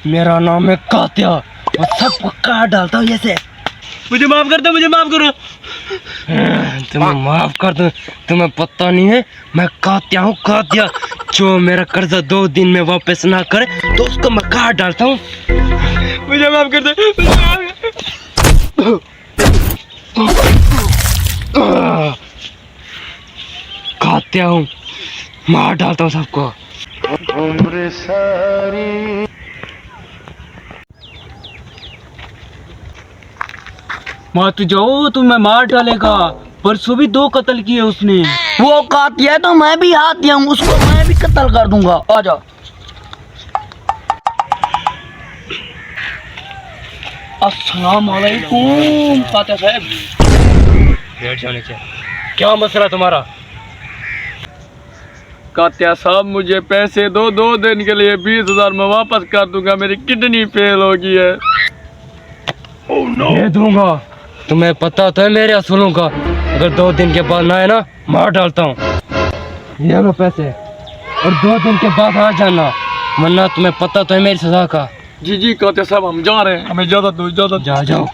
मेरा नाम है कात्या और सबको काट डालता हूँ ऐसे। मुझे माफ कर दो, मुझे माफ करो। तुम्हें माफ कर दो, तुम्हें पता नहीं है मैं कात्या हूँ, कात्या। जो मेरा कर्जा 2 दिन में वापस ना करे तो उसको मैं काट डालता हूँ। मुझे माफ कर दो। कात्या हूँ, मार डालता हूँ सबको। उम्र सारी मत जाओ, तुम्हें मार डालेगा। परसों भी 2 कत्ल किए उसने। वो कातिया है तो मैं भी हाथी हूँ, उसको मैं भी कत्ल कर दूंगा। आ जा। अस्सलाम वालेकुम कातिया साहब। बैठ जाने से। क्या मसला तुम्हारा? कातिया साहब मुझे पैसे दो, 2 दिन के लिए 20,000 में वापस कर दूंगा। मेरी किडनी फेल हो गई है। दे दूंगा। तुम्हें पता तो है मेरे असूलों का। अगर 2 दिन के बाद ना आए ना, मार डालता हूँ। ये लो पैसे और 2 दिन के बाद आ जाना, वरना तुम्हें पता तो है मेरी सजा का। जी जी कातिया साहब, हम जा रहे हैं। हमें इजाजत दो, इजाजत। जा जाओ।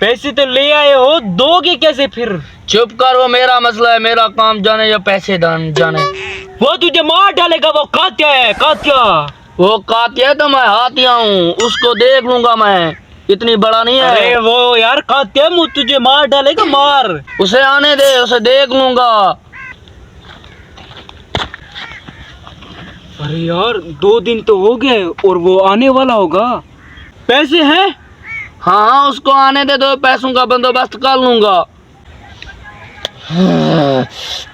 पैसे तो ले आए हो, दोगे कैसे फिर? चुप कर, वो मेरा मसला है। मेरा काम जाने या पैसे जाने। वो तुझे मार डालेगा। वो कातिया है, कातिया। वो कातिया है तो मैं हाथिया हूँ, उसको देख लूंगा मैं। इतनी बड़ा नहीं है। अरे वो यार कातिया मुझ तुझे मार डालेगा, मार। उसे आने दे, उसे देख लूंगा। अरे यार 2 दिन तो हो गए और वो आने वाला होगा। पैसे हैं? हाँ हाँ, उसको आने दे दो, पैसों का बंदोबस्त कर लूंगा।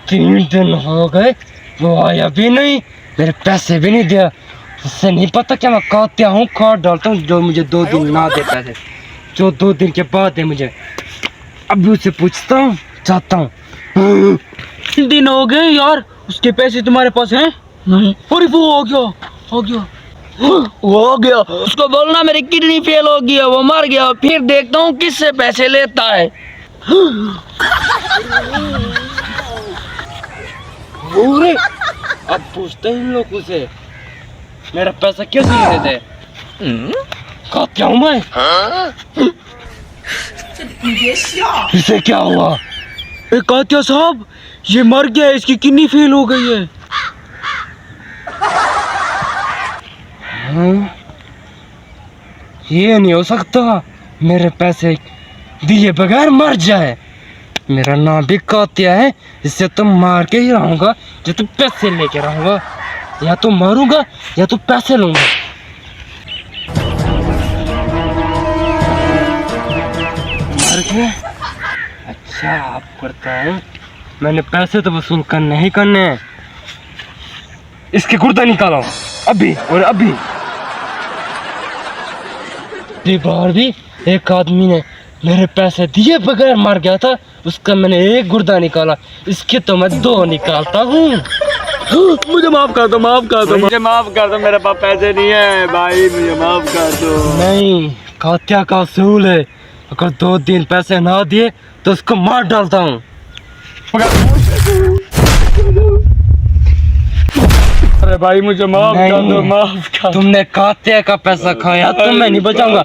3 दिन हो गए, वो आया भी नहीं, मेरे पैसे भी नहीं दिया। उससे नहीं पता क्या मैं कात्या हूँ, काट डालता हूँ जो मुझे 2 दिन ना दे पैसे, जो 2 दिन के बाद है मुझे। अभी उसे पूछता हूँ, चाहता हूँ। 3 दिन हो गए यार, उसके पैसे तुम्हारे पास हैं? नहीं। अरे वो हो गया। वो हो गया। उसको बोलना मेरी किडनी फेल हो गई है, वो मर गया। फिर देखता हूँ किससे पैसे लेता है। अरे अब पूछते हैं इन लोगों से मेरा पैसा क्यों नहीं देते। कात्या हूँ मैं। इसे क्या हुआ? ए कातिया साहब, ये मर गया, इसकी किडनी फेल हो गई है। हाँ? ये नहीं हो सकता, मेरे पैसे दिए बगैर मर जाए। मेरा नाम भी कात्या है, इससे तो मार के ही रहूंगा जो तू पैसे लेके रहूंगा। या तो मारूंगा या तो पैसे लूंगा। मर गए? अच्छा आप करता है, मैंने पैसे तो वसूल करने ही करने हैं। इसके गुर्दा निकालो अभी और अभी। बार भी एक आदमी ने मेरे पैसे दिए बगैर मर गया था, उसका मैंने एक गुर्दा निकाला, इसके तो मैं 2 निकालता हूँ। मुझे माफ कर दो, माफ कर दो, मुझे माफ कर दो। मेरे पास पैसे नहीं है भाई, मुझे माफ कर दो। नहीं, कात्या का असूल है, अगर 2 दिन पैसे ना दिए तो उसको मार डालता हूँ। अरे भाई मुझे माफ कर दो, माफ कर। तुमने कात्या का पैसा खाया तो मैं नहीं बचाऊंगा।